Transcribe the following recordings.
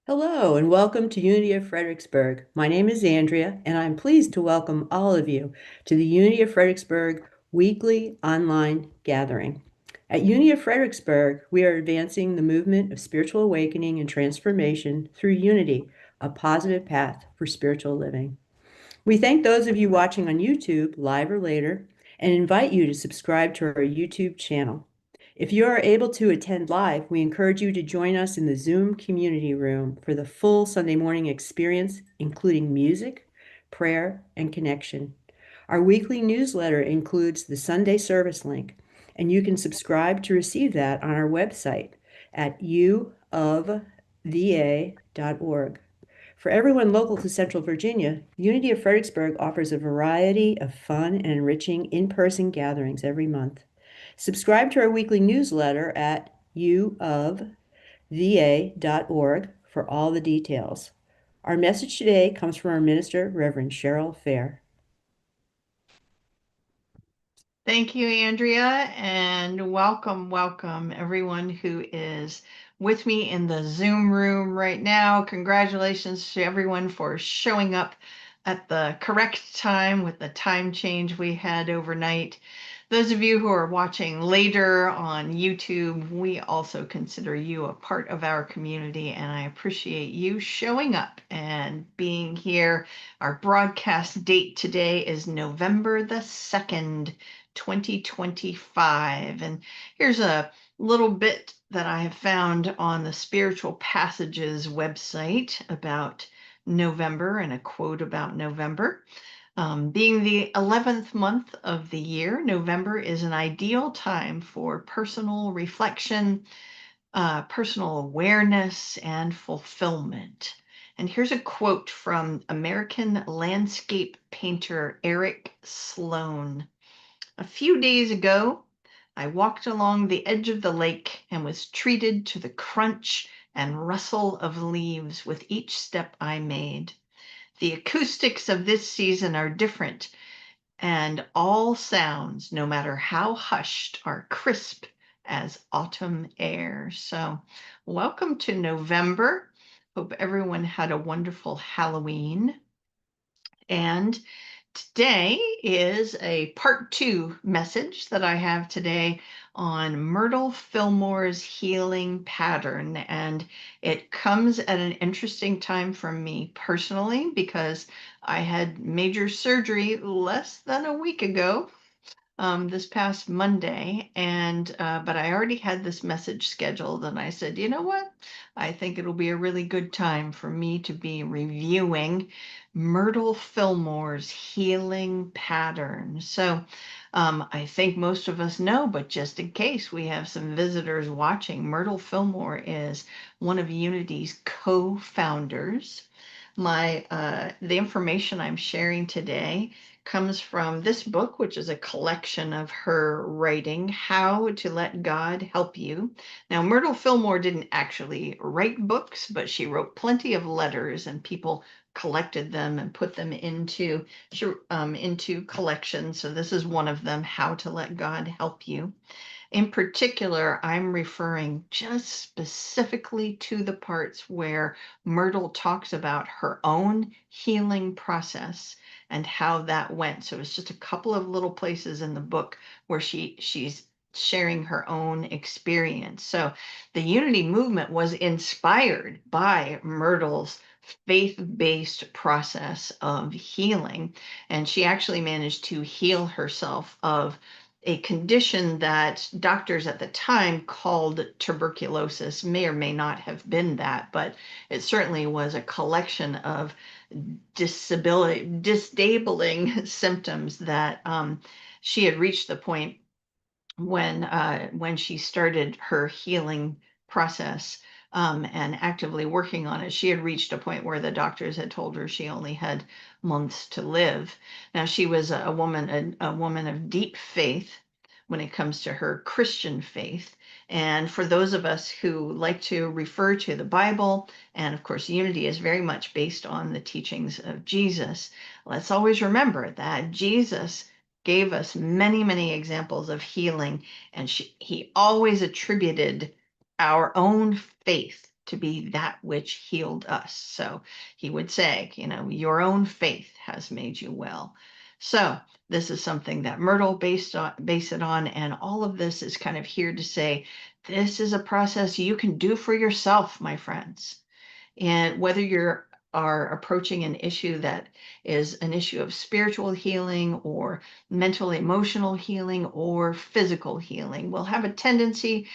Hello and welcome to Unity of Fredericksburg. My name is Andrea, and I'm pleased to welcome all of you to the Unity of Fredericksburg weekly online gathering. At Unity of Fredericksburg, we are advancing the movement of spiritual awakening and transformation through unity, a positive path for spiritual living. We thank those of you watching on YouTube, live or later, and invite you to subscribe to our YouTube channel. If you are able to attend live, we encourage you to join us in the Zoom community room for the full Sunday morning experience, including music, prayer, and connection. Our weekly newsletter includes the Sunday service link, and you can subscribe to receive that on our website at uofva.org. For everyone local to Central Virginia, Unity of Fredericksburg offers a variety of fun and enriching in-person gatherings every month. Subscribe to our weekly newsletter at uofva.org for all the details. Our message today comes from our minister, Reverend Cheryl Fair. Thank you, Andrea, and welcome everyone who is with me in the Zoom room right now. Congratulations to everyone for showing up at the correct time with the time change we had overnight. Those of you who are watching later on YouTube, we also consider you a part of our community, and I appreciate you showing up and being here. Our broadcast date today is November the 2nd. 2025. And here's a little bit that I have found on the Spiritual Passages website about November and a quote about November. Being the 11th month of the year, November is an ideal time for personal reflection, personal awareness, and fulfillment. And here's a quote from American landscape painter Eric Sloane. A few days ago, I walked along the edge of the lake and was treated to the crunch and rustle of leaves with each step I made. The acoustics of this season are different, and all sounds, no matter how hushed, are crisp as autumn air. So, welcome to November. Hope everyone had a wonderful Halloween. And today is a part 2 message that I have today on Myrtle Fillmore's healing pattern. And it comes at an interesting time for me personally because I had major surgery less than a week ago, this past Monday, and but I already had this message scheduled, and I said, you know what? I think it'll be a really good time for me to be reviewing Myrtle Fillmore's healing pattern. So I think most of us know, but just in case we have some visitors watching, Myrtle Fillmore is one of Unity's co-founders. The information I'm sharing today comes from this book, which is a collection of her writing, How to Let God Help You. Now, Myrtle Fillmore didn't actually write books, but she wrote plenty of letters, and people collected them and put them into collections. So this is one of them, How to Let God Help You. In particular, I'm referring just specifically to the parts where Myrtle talks about her own healing process and how that went. So it's just a couple of little places in the book where she's sharing her own experience. So the Unity movement was inspired by Myrtle's faith-based process of healing, and she actually managed to heal herself of a condition that doctors at the time called tuberculosis. May or may not have been that, but it certainly was a collection of disabling symptoms that she had reached the point when she started her healing process, and actively working on it. She had reached a point where the doctors had told her she only had months to live. Now she was a woman of deep faith when it comes to her Christian faith. And for those of us who like to refer to the Bible, and of course, Unity is very much based on the teachings of Jesus, let's always remember that Jesus gave us many examples of healing, and he always attributed our own faith to be that which healed us. So he would say, your own faith has made you well. So this is something that Myrtle base it on, and all of this is kind of here to say this is a process you can do for yourself, my friends. And whether you're are approaching an issue that is an issue of spiritual healing or mental emotional healing or physical healing, we'll have a tendency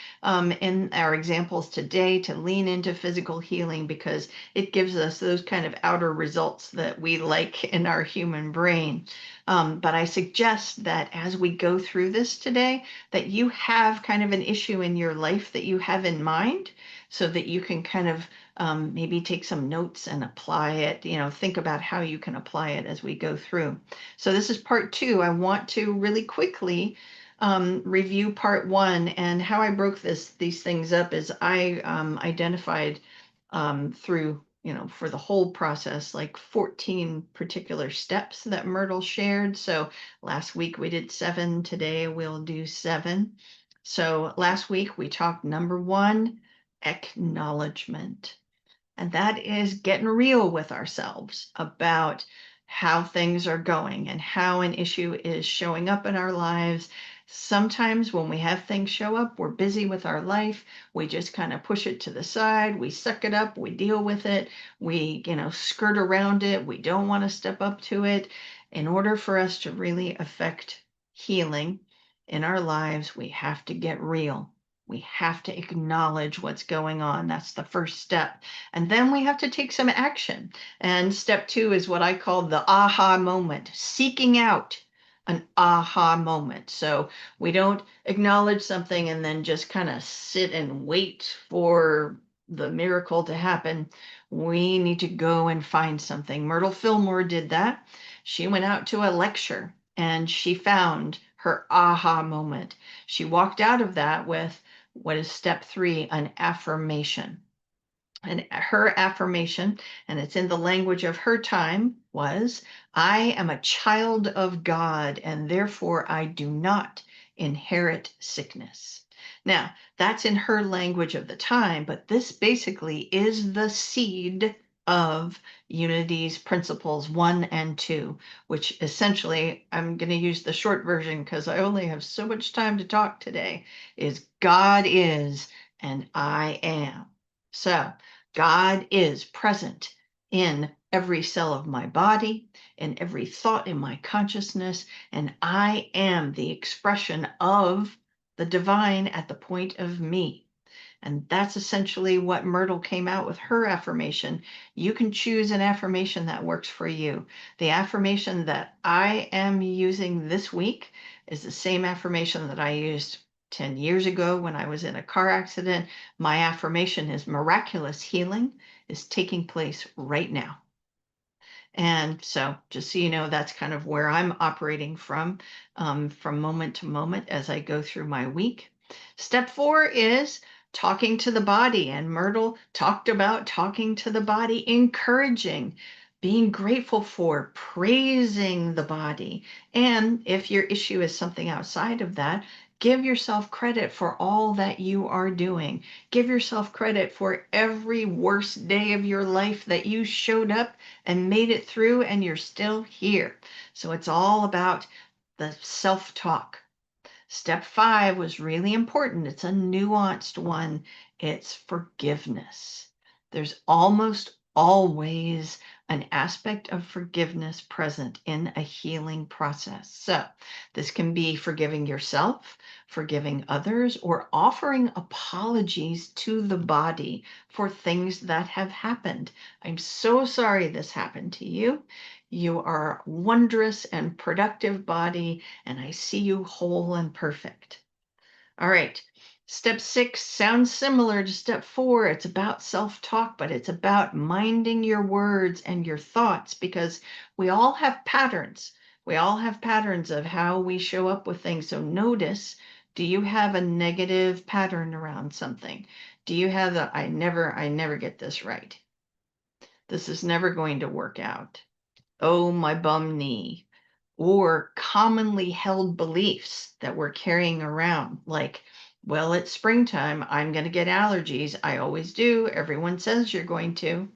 in our examples today to lean into physical healing because it gives us those kind of outer results that we like in our human brain. But I suggest that as we go through this today, that you have kind of an issue in your life that you have in mind so that you can kind of maybe take some notes and apply it, think about how you can apply it as we go through. So this is part 2. I want to really quickly review part 1, and how I broke these things up is I identified through, for the whole process, like 14 particular steps that Myrtle shared. So last week we did 7, today we'll do 7. So last week we talked number 1, acknowledgement. And that is getting real with ourselves about how things are going and how an issue is showing up in our lives. Sometimes when we have things show up, we're busy with our life. We just kind of push it to the side. We suck it up. We deal with it. We, skirt around it. We don't want to step up to it. In order for us to really affect healing in our lives, we have to get real. We have to acknowledge what's going on. That's the first step. And then we have to take some action. And step 2 is what I call the aha moment, seeking out an aha moment. So we don't acknowledge something and then just kind of sit and wait for the miracle to happen. We need to go and find something. Myrtle Fillmore did that. She went out to a lecture and she found her aha moment. She walked out of that with what is step 3, an affirmation. And her affirmation, and it's in the language of her time, was, I am a child of God, and therefore I do not inherit sickness. Now, that's in her language of the time, but this basically is the seed of Unity's principles 1 and 2, which essentially, I'm going to use the short version because I only have so much time to talk today, is God is and I am. So God is present in every cell of my body, in every thought in my consciousness, and I am the expression of the divine at the point of me. And that's essentially what Myrtle came out with her affirmation. You can choose an affirmation that works for you. The affirmation that I am using this week is the same affirmation that I used 10 years ago when I was in a car accident. My affirmation is miraculous healing is taking place right now. And so just so you know, that's kind of where I'm operating from moment to moment as I go through my week. Step 4 is talking to the body. And Myrtle talked about talking to the body, encouraging, being grateful for, praising the body. And if your issue is something outside of that, give yourself credit for all that you are doing. Give yourself credit for every worst day of your life that you showed up and made it through and you're still here. So it's all about the self-talk. Step 5 was really important. It's a nuanced one. It's forgiveness. There's almost always an aspect of forgiveness present in a healing process. So this can be forgiving yourself, forgiving others, or offering apologies to the body for things that have happened. I'm so sorry this happened to you. You are a wondrous and productive body, and I see you whole and perfect. All right. Step 6 sounds similar to step 4. It's about self-talk, but it's about minding your words and your thoughts because we all have patterns. We all have patterns of how we show up with things. So notice, do you have a negative pattern around something? Do you have the I never get this right. This is never going to work out. Oh, my bum knee. Or commonly held beliefs that we're carrying around, like Well, it's springtime. I'm going to get allergies. I always do. Everyone says you're going to.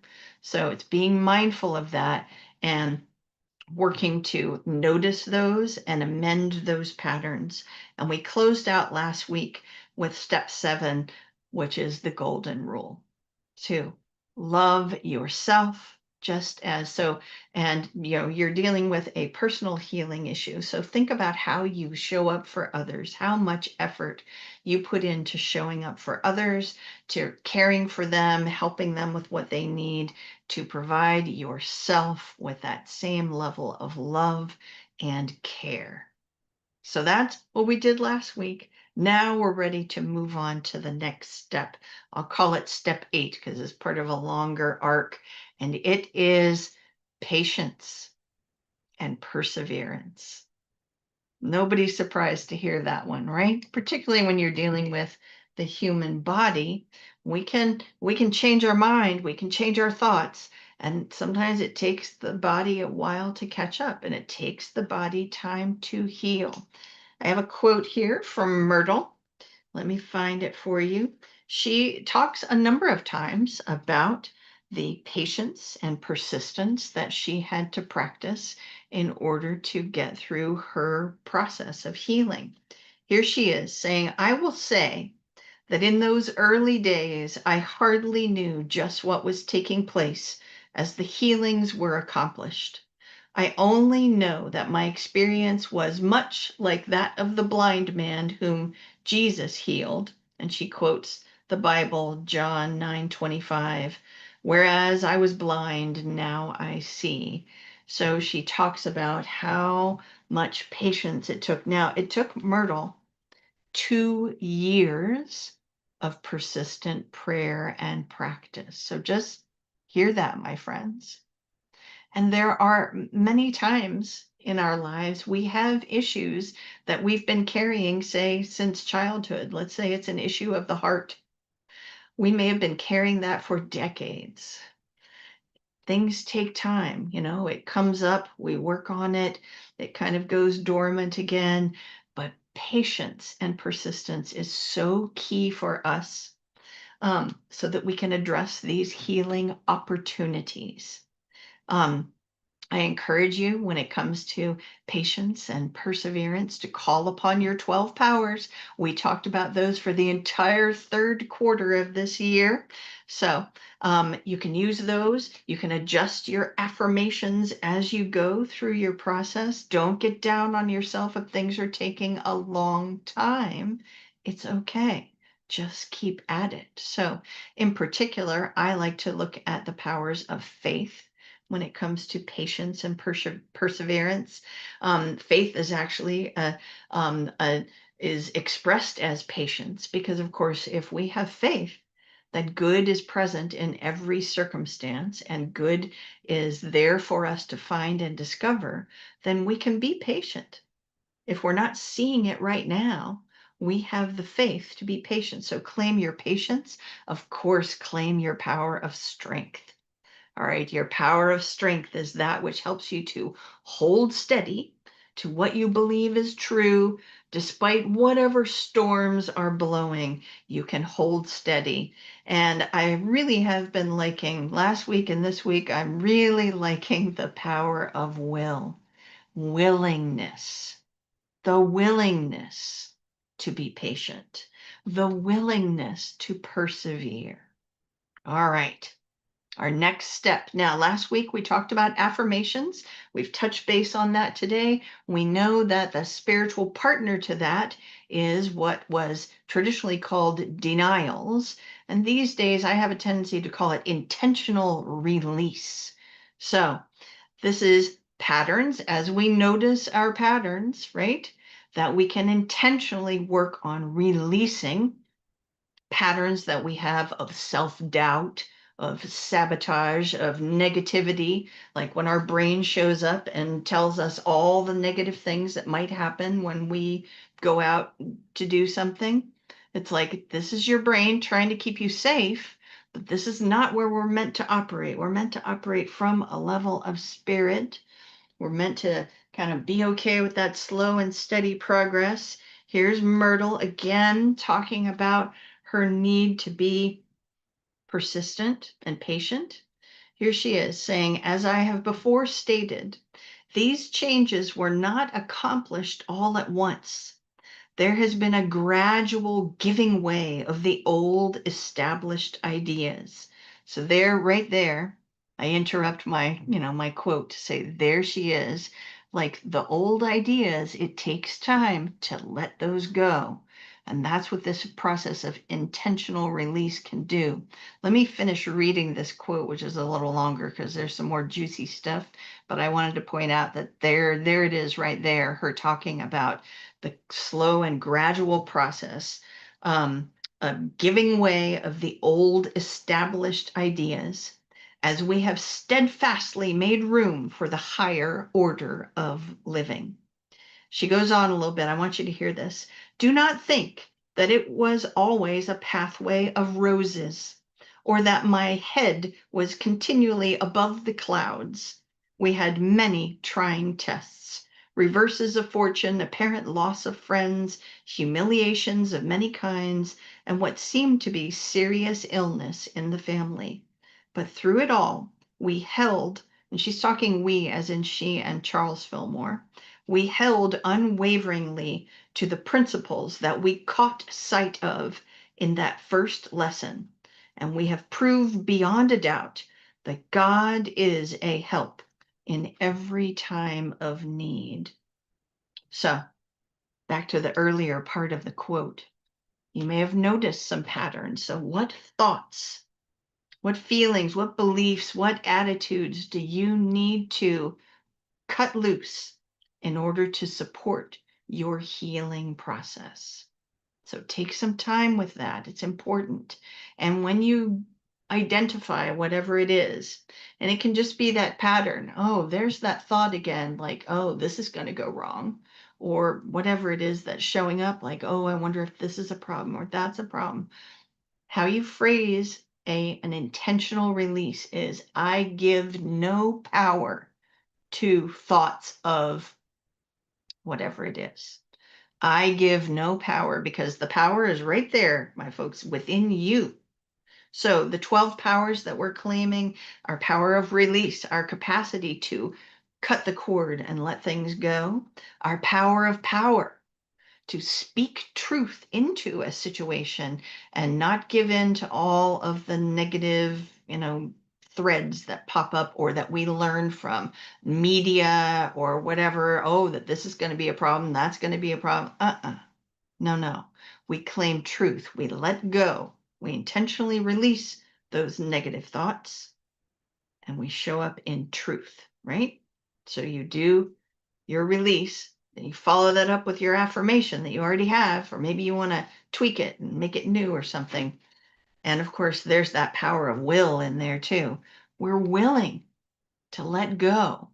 So it's being mindful of that and working to notice those and amend those patterns. And we closed out last week with step 7, which is the golden rule to love yourself just as so. And you're dealing with a personal healing issue, so think about how you show up for others, how much effort you put into showing up for others, to caring for them, helping them with what they need, to provide yourself with that same level of love and care. So that's what we did last week. Now we're ready to move on to the next step. I'll call it step 8 because it's part of a longer arc, and it is patience and perseverance. Nobody's surprised to hear that one, right? Particularly when you're dealing with the human body. We can change our mind, we can change our thoughts, and sometimes it takes the body a while to catch up, and it takes the body time to heal. I have a quote here from Myrtle. Let me find it for you. She talks a number of times about the patience and persistence that she had to practice in order to get through her process of healing. Here she is saying, I will say that in those early days, I hardly knew just what was taking place as the healings were accomplished. I only know that my experience was much like that of the blind man whom Jesus healed. And she quotes the Bible, John 9:25, whereas I was blind, now I see. So she talks about how much patience it took. Now, it took Myrtle 2 years of persistent prayer and practice. So just hear that, my friends. And there are many times in our lives we have issues that we've been carrying, say, since childhood. Let's say it's an issue of the heart. We may have been carrying that for decades. Things take time, it comes up, we work on it, it kind of goes dormant again. But patience and persistence is so key for us, so that we can address these healing opportunities. Um, I encourage you, when it comes to patience and perseverance, to call upon your 12 powers. We talked about those for the entire third quarter of this year. So you can use those. You can adjust your affirmations as you go through your process. Don't get down on yourself if things are taking a long time. It's okay. Just keep at it. So, in particular, I like to look at the powers of faith when it comes to patience and perseverance. Faith is actually is expressed as patience because, of course, if we have faith that good is present in every circumstance and good is there for us to find and discover, then we can be patient. If we're not seeing it right now, we have the faith to be patient. So claim your patience. Of course, claim your power of strength. All right, your power of strength is that which helps you to hold steady to what you believe is true, despite whatever storms are blowing. You can hold steady. And I really have been liking last week and this week, I'm really liking the power of willingness, the willingness to be patient, the willingness to persevere. All right. Our next step. Now, last week we talked about affirmations. We've touched base on that today. We know that the spiritual partner to that is what was traditionally called denials. And these days I have a tendency to call it intentional release. So this is patterns as we notice our patterns, right? That we can intentionally work on releasing patterns that we have of self-doubt, of sabotage, of negativity, like when our brain shows up and tells us all the negative things that might happen when we go out to do something. It's like, this is your brain trying to keep you safe, but this is not where we're meant to operate. We're meant to operate from a level of spirit. We're meant to kind of be okay with that slow and steady progress Here's Myrtle again talking about her need to be persistent and patient. Here she is saying, as I have before stated, these changes were not accomplished all at once. There has been a gradual giving way of the old established ideas. So there, right there, I interrupt my quote to say, there she is. Like the old ideas, it takes time to let those go. And that's what this process of intentional release can do. Let me finish reading this quote, which is a little longer because there's some more juicy stuff. But I wanted to point out that there it is right there, her talking about the slow and gradual process, a giving way of the old established ideas as we have steadfastly made room for the higher order of living. She goes on a little bit. I want you to hear this. Do not think that it was always a pathway of roses, or that my head was continually above the clouds. We had many trying tests, reverses of fortune, apparent loss of friends, humiliations of many kinds, and what seemed to be serious illness in the family. But through it all, we held, and she's talking we as in she and Charles Fillmore, we held unwaveringly to the principles that we caught sight of in that first lesson, and we have proved beyond a doubt that God is a help in every time of need. So, back to the earlier part of the quote. You may have noticed some patterns. So, what thoughts, what feelings, what beliefs, what attitudes do you need to cut loose in order to support your healing process? So take some time with that. It's important. And when you identify whatever it is, and it can just be that pattern, oh, there's that thought again, like, oh, this is going to go wrong, or whatever it is that's showing up, like, oh, I wonder if this is a problem or that's a problem. How you phrase an intentional release is, I give no power to thoughts of whatever it is. I give no power, because the power is right there, my folks, within you. So the 12 powers that we're claiming, our power of release, our capacity to cut the cord and let things go, our power of power to speak truth into a situation and not give in to all of the negative, threads that pop up or that we learn from media or whatever. Oh, that this is going to be a problem, that's going to be a problem. No, no. We claim truth. We let go. We intentionally release those negative thoughts and we show up in truth, right? So you do your release, then you follow that up with your affirmation that you already have, or maybe you want to tweak it and make it new or something. And of course, there's that power of will in there too. We're willing to let go,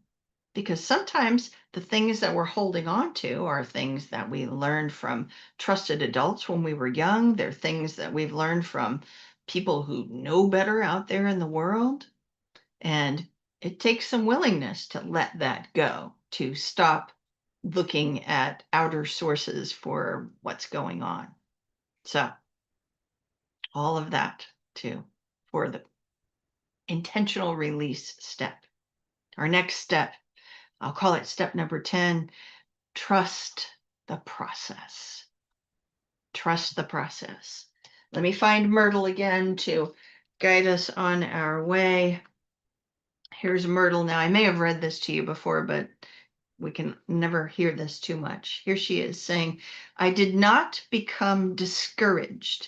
because sometimes the things that we're holding on to are things that we learned from trusted adults when we were young. They're things that we've learned from people who know better out there in the world. And it takes some willingness to let that go, to stop looking at outer sources for what's going on. So, all of that too for the intentional release step. Our next step, I'll call it step number 10, trust the process. Trust the process. Let me find Myrtle again to guide us on our way. Here's Myrtle now. I may have read this to you before, but we can never hear this too much. Here she is saying, I did not become discouraged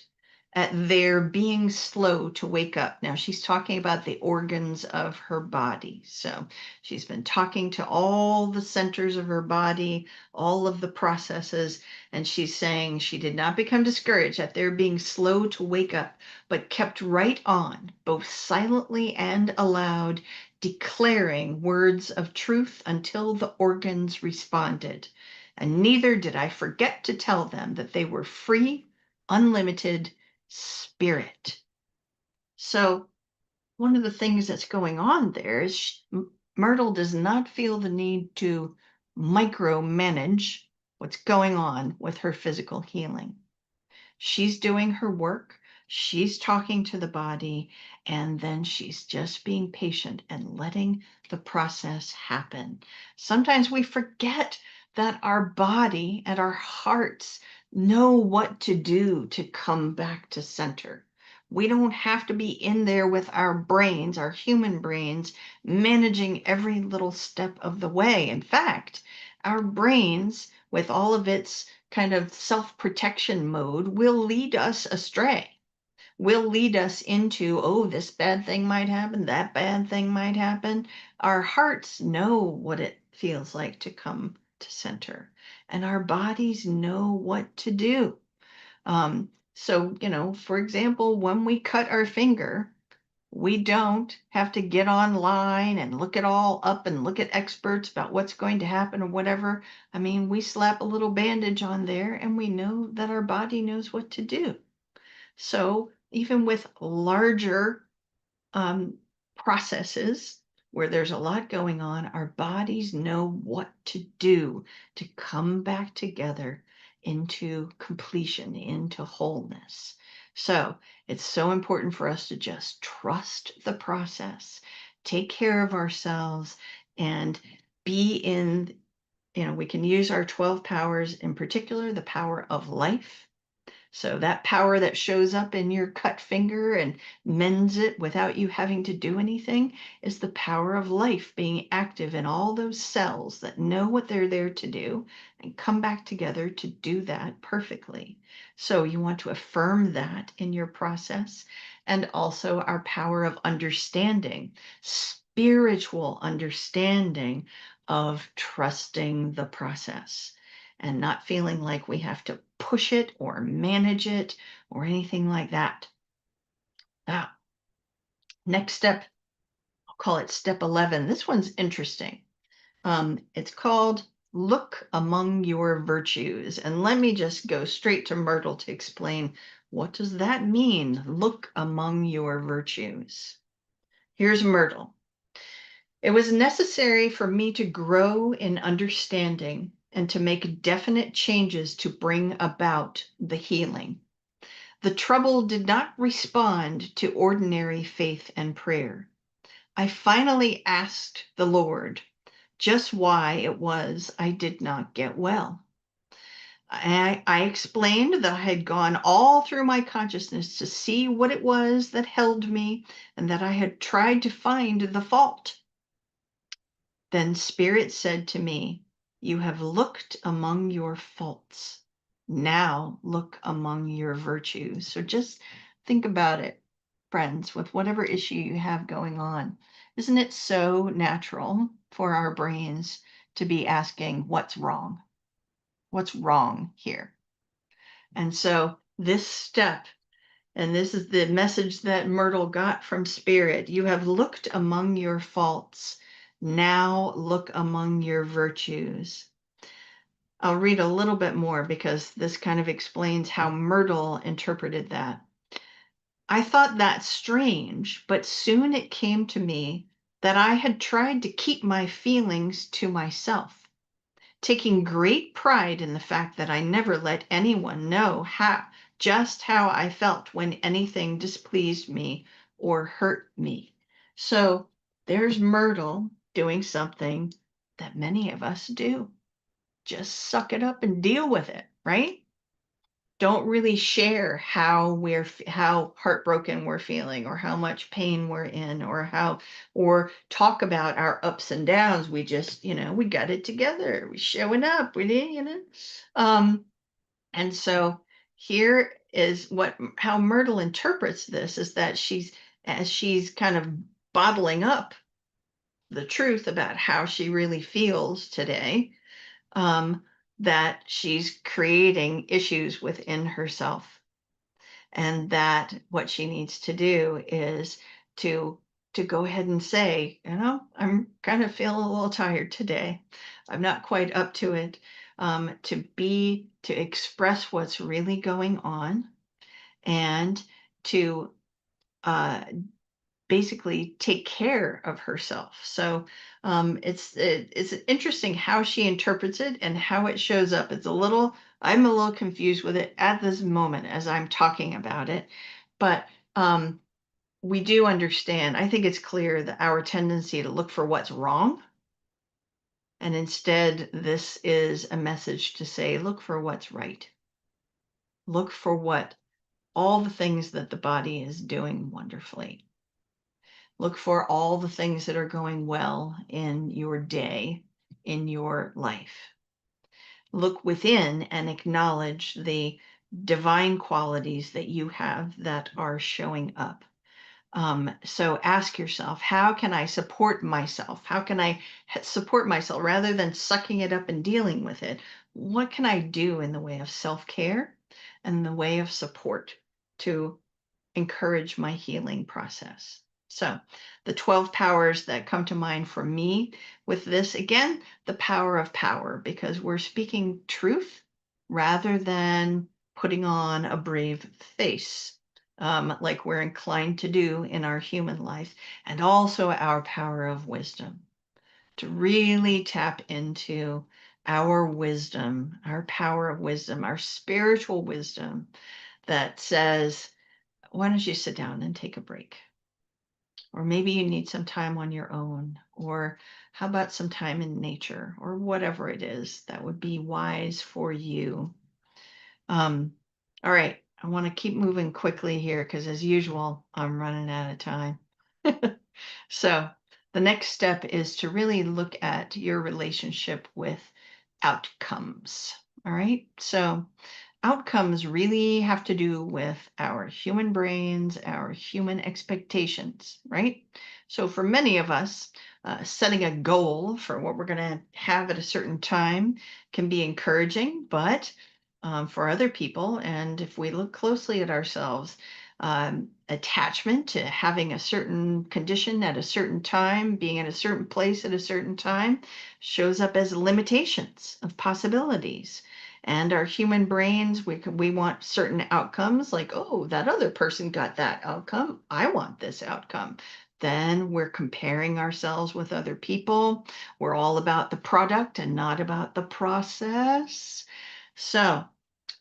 at their being slow to wake up. Now she's talking about the organs of her body. So she's been talking to all the centers of her body, all of the processes, and she's saying she did not become discouraged at their being slow to wake up, but kept right on, both silently and aloud, declaring words of truth until the organs responded. And neither did I forget to tell them that they were free, unlimited spirit. So, one of the things that's going on there is Myrtle does not feel the need to micromanage what's going on with her physical healing. She's doing her work, she's talking to the body, and then she's just being patient and letting the process happen. Sometimes we forget that our body and our hearts know what to do to come back to center. We don't have to be in there with our brains, our human brains, managing every little step of the way. In fact, our brains, with all of its kind of self-protection mode, will lead us astray, will lead us into, oh, this bad thing might happen, that bad thing might happen. Our hearts know what it feels like to come to center, and our bodies know what to do. So, for example, when we cut our finger, we don't have to get online and look it all up and look at experts about what's going to happen or whatever. I mean, we slap a little bandage on there and we know that our body knows what to do. So even with larger um, processes where there's a lot going on, our bodies know what to do to come back together into completion, into wholeness. So it's so important for us to just trust the process, take care of ourselves, and be we can use our 12 powers, in particular, the power of life. So that power that shows up in your cut finger and mends it without you having to do anything is the power of life being active in all those cells that know what they're there to do and come back together to do that perfectly. So you want to affirm that in your process. And also our power of understanding, spiritual understanding of trusting the process and not feeling like we have to push it or manage it or anything like that. Now, next step, I'll call it step 11. This one's interesting. It's called Look Among Your Virtues. And let me just go straight to Myrtle to explain, what does that mean? Look among your virtues. Here's Myrtle. It was necessary for me to grow in understanding and to make definite changes to bring about the healing. The trouble did not respond to ordinary faith and prayer. I finally asked the Lord just why it was I did not get well. I explained that I had gone all through my consciousness to see what it was that held me and that I had tried to find the fault. Then Spirit said to me, "You have looked among your faults. Now look among your virtues." So just think about it, friends, with whatever issue you have going on. Isn't it so natural for our brains to be asking, what's wrong? What's wrong here? And so this step, and this is the message that Myrtle got from Spirit. You have looked among your faults. Now look among your virtues. I'll read a little bit more because this kind of explains how Myrtle interpreted that. I thought that strange, but soon it came to me that I had tried to keep my feelings to myself, taking great pride in the fact that I never let anyone know just how I felt when anything displeased me or hurt me. So there's Myrtle doing something that many of us do. Just suck it up and deal with it, right? Don't really share how heartbroken we're feeling or how much pain we're in or talk about our ups and downs. We just, we got it together. We're showing up. We did. And so here is how Myrtle interprets this is that as she's kind of bottling up the truth about how she really feels today, um, that she's creating issues within herself, and that what she needs to do is to go ahead and say, I'm kind of feeling a little tired today. I'm not quite up to it. To express what's really going on and to uh, basically take care of herself. So it's interesting how she interprets it and how it shows up. I'm a little confused with it at this moment as I'm talking about it, but we do understand. I think it's clear that our tendency to look for what's wrong, and instead this is a message to say, look for what's right. Look for what all the things that the body is doing wonderfully. Look for all the things that are going well in your day, in your life. Look within and acknowledge the divine qualities that you have that are showing up. So ask yourself, how can I support myself? How can I support myself rather than sucking it up and dealing with it? What can I do in the way of self-care and the way of support to encourage my healing process? So the 12 powers that come to mind for me with this, again, the power of power, because we're speaking truth rather than putting on a brave face, like we're inclined to do in our human life, and also our power of wisdom, to really tap into our wisdom, our power of wisdom, our spiritual wisdom that says, why don't you sit down and take a break? Or maybe you need some time on your own, or how about some time in nature, or whatever it is that would be wise for you. All right, I want to keep moving quickly here because, as usual, I'm running out of time. So, the next step is to really look at your relationship with outcomes. All right, so outcomes really have to do with our human brains, our human expectations, right? So for many of us, setting a goal for what we're going to have at a certain time can be encouraging, but for other people, and if we look closely at ourselves, attachment to having a certain condition at a certain time, being in a certain place at a certain time, shows up as limitations of possibilities. And our human brains, we want certain outcomes, like, oh, that other person got that outcome, I want this outcome. Then we're comparing ourselves with other people. We're all about the product and not about the process. So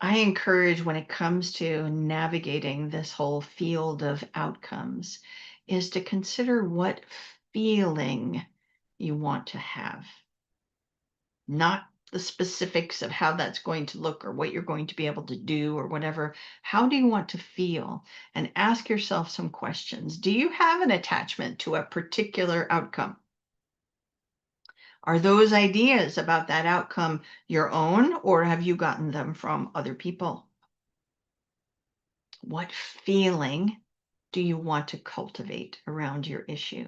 I encourage, when it comes to navigating this whole field of outcomes, is to consider what feeling you want to have, not the specifics of how that's going to look or what you're going to be able to do or whatever. How do you want to feel? And ask yourself some questions. Do you have an attachment to a particular outcome? Are those ideas about that outcome your own, or have you gotten them from other people? What feeling do you want to cultivate around your issue?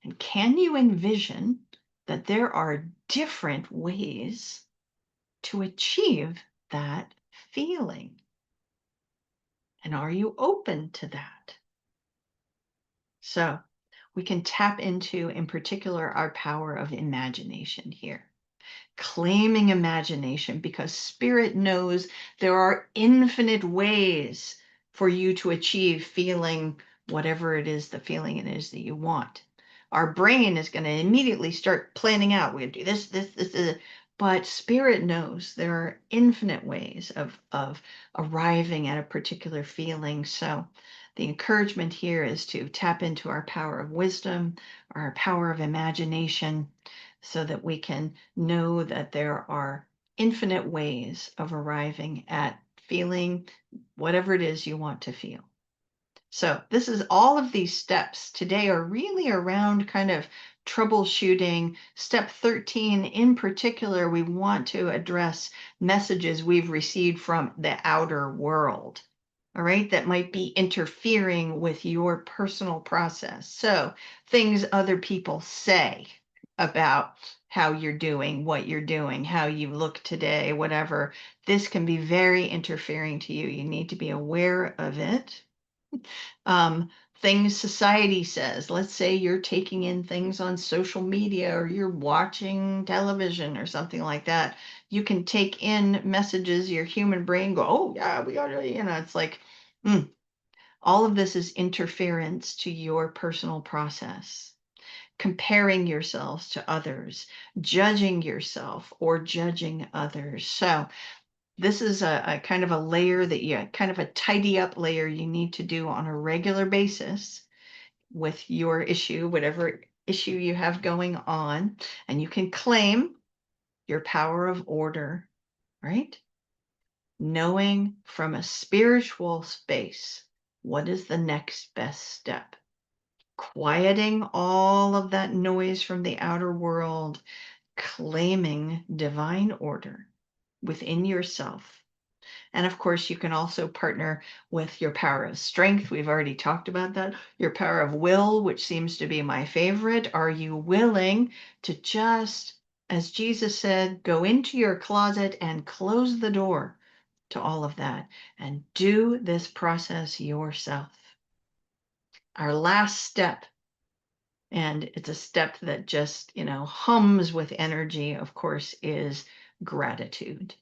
And can you envision that there are different ways to achieve that feeling? And are you open to that? So we can tap into, in particular, our power of imagination here. Claiming imagination, because spirit knows there are infinite ways for you to achieve feeling whatever it is, the feeling it is that you want. Our brain is going to immediately start planning out, we're going to do this, but spirit knows there are infinite ways of arriving at a particular feeling. So the encouragement here is to tap into our power of wisdom, our power of imagination, so that we can know that there are infinite ways of arriving at feeling whatever it is you want to feel. So this is, all of these steps today are really around kind of troubleshooting. Step 13 in particular, we want to address messages we've received from the outer world, all right, that might be interfering with your personal process. So things other people say about how you're doing, what you're doing, how you look today, whatever. This can be very interfering to you. You need to be aware of it. um, Things society says. Let's say you're taking in things on social media or you're watching television or something like that. You can take in messages, your human brain go, oh, yeah, we ought to, it's like, All of this is interference to your personal process, comparing yourselves to others, judging yourself or judging others. So this is a kind of a layer that you kind of a tidy up layer you need to do on a regular basis with your issue, whatever issue you have going on, and you can claim your power of order, right? Knowing from a spiritual space what is the next best step. Quieting all of that noise from the outer world, claiming divine order within yourself. And of course, you can also partner with your power of strength. We've already talked about that. Your power of will, which seems to be my favorite. Are you willing to just, as Jesus said, go into your closet and close the door to all of that and do this process yourself? Our last step, and it's a step that just, hums with energy, of course, is gratitude.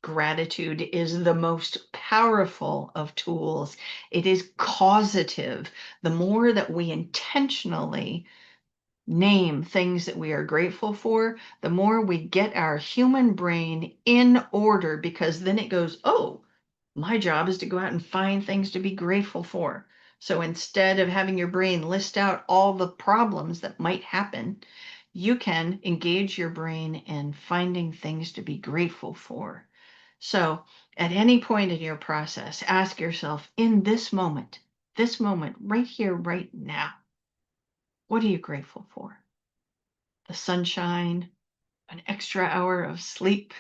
Gratitude is the most powerful of tools. It is causative. The more that we intentionally name things that we are grateful for, the more we get our human brain in order, because then it goes, oh, my job is to go out and find things to be grateful for. So instead of having your brain list out all the problems that might happen, you can engage your brain in finding things to be grateful for. So at any point in your process, ask yourself, in this moment, right here, right now, what are you grateful for? The sunshine, an extra hour of sleep?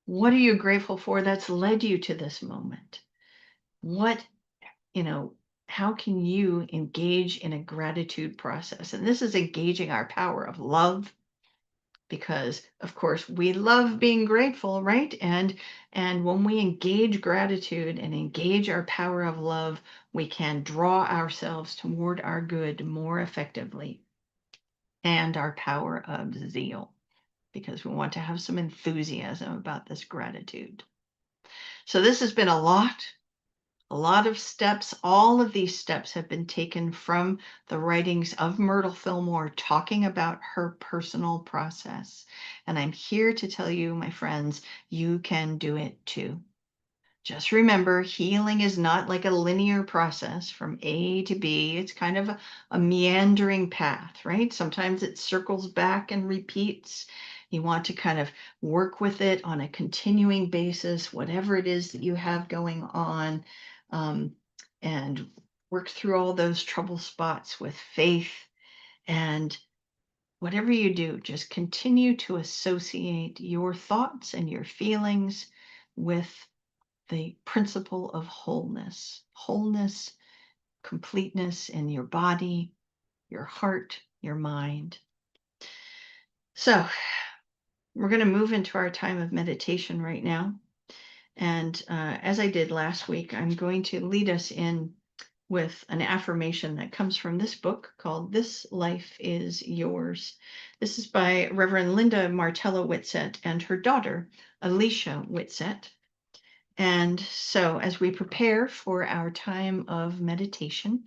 What are you grateful for that's led you to this moment? What, you know, how can you engage in a gratitude process? And this is engaging our power of love, because of course we love being grateful, right? And when we engage gratitude and engage our power of love, we can draw ourselves toward our good more effectively, and our power of zeal, because we want to have some enthusiasm about this gratitude. So this has been a lot of steps. All of these steps have been taken from the writings of Myrtle Fillmore, talking about her personal process. And I'm here to tell you, my friends, you can do it too. Just remember, healing is not like a linear process from A to B. It's kind of a meandering path, right? Sometimes it circles back and repeats. You want to kind of work with it on a continuing basis, whatever it is that you have going on, and work through all those trouble spots with faith. And whatever you do, just continue to associate your thoughts and your feelings with the principle of wholeness, completeness in your body, your heart, your mind. So we're going to move into our time of meditation right now. And as I did last week, I'm going to lead us in with an affirmation that comes from this book called This Life is Yours. This is by Reverend Linda Martella Whitsett and her daughter, Alicia Whitsett. And so as we prepare for our time of meditation,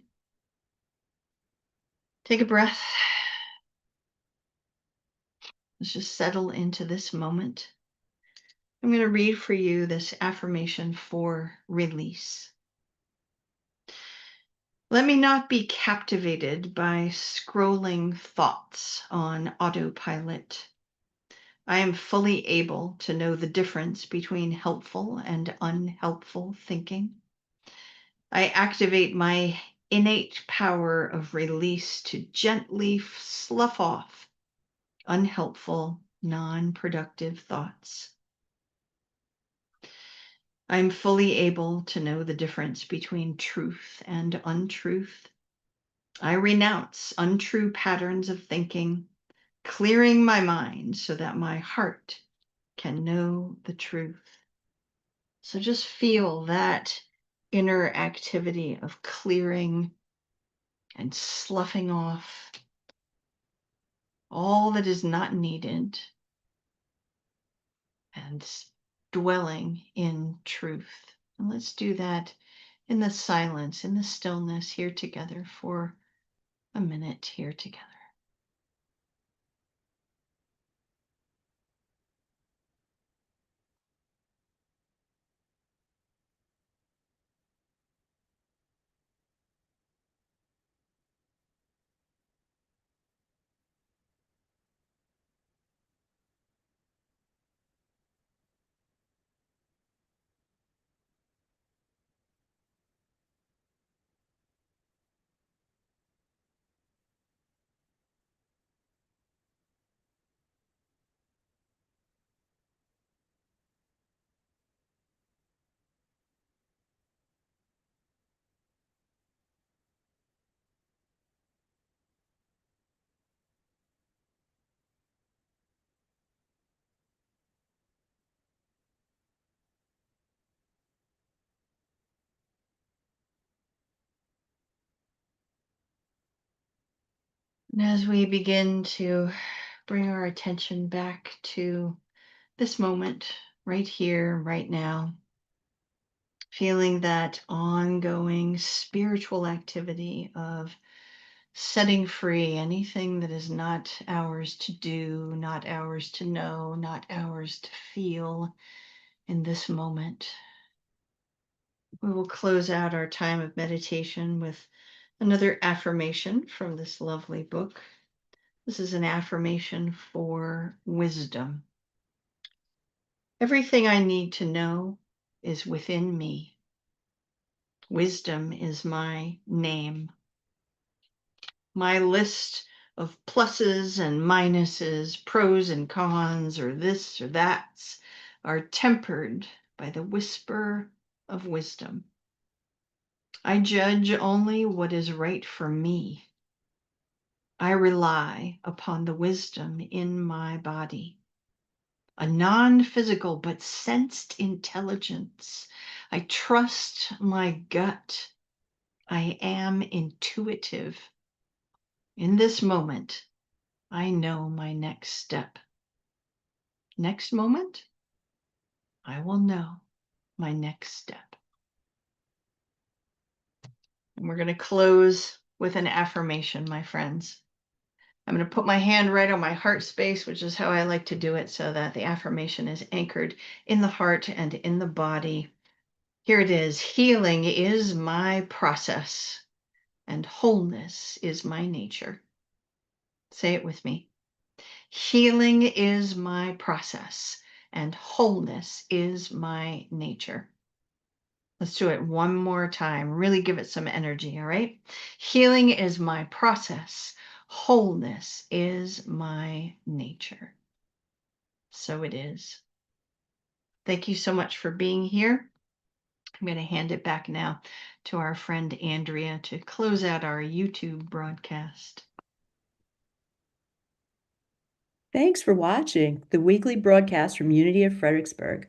take a breath. Let's just settle into this moment. I'm going to read for you this affirmation for release. Let me not be captivated by scrolling thoughts on autopilot. I am fully able to know the difference between helpful and unhelpful thinking. I activate my innate power of release to gently slough off unhelpful, non-productive thoughts. I'm fully able to know the difference between truth and untruth. I renounce untrue patterns of thinking, clearing my mind so that my heart can know the truth. So just feel that inner activity of clearing and sloughing off all that is not needed and dwelling in truth. And let's do that in the silence, in the stillness, here together for a minute here together. And as we begin to bring our attention back to this moment, right here, right now, feeling that ongoing spiritual activity of setting free anything that is not ours to do, not ours to know, not ours to feel in this moment. We will close out our time of meditation with another affirmation from this lovely book. This is an affirmation for wisdom. Everything I need to know is within me. Wisdom is my name. My list of pluses and minuses, pros and cons, or this or that's, are tempered by the whisper of wisdom. I judge only what is right for me. I rely upon the wisdom in my body, a non-physical but sensed intelligence. I trust my gut. I am intuitive. In this moment, I know my next step. Next moment, I will know my next step. And we're going to close with an affirmation, my friends. I'm going to put my hand right on my heart space, which is how I like to do it, so that the affirmation is anchored in the heart and in the body. Here it is. Healing is my process, and wholeness is my nature. Say it with me. Healing is my process, and wholeness is my nature. Let's do it one more time. Really give it some energy, all right? Healing is my process. Wholeness is my nature. So it is. Thank you so much for being here. I'm going to hand it back now to our friend Andrea to close out our YouTube broadcast. Thanks for watching the weekly broadcast from Unity of Fredericksburg.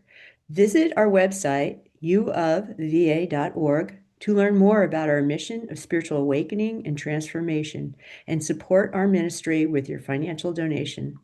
Visit our website, uofva.org, to learn more about our mission of spiritual awakening and transformation, and support our ministry with your financial donation.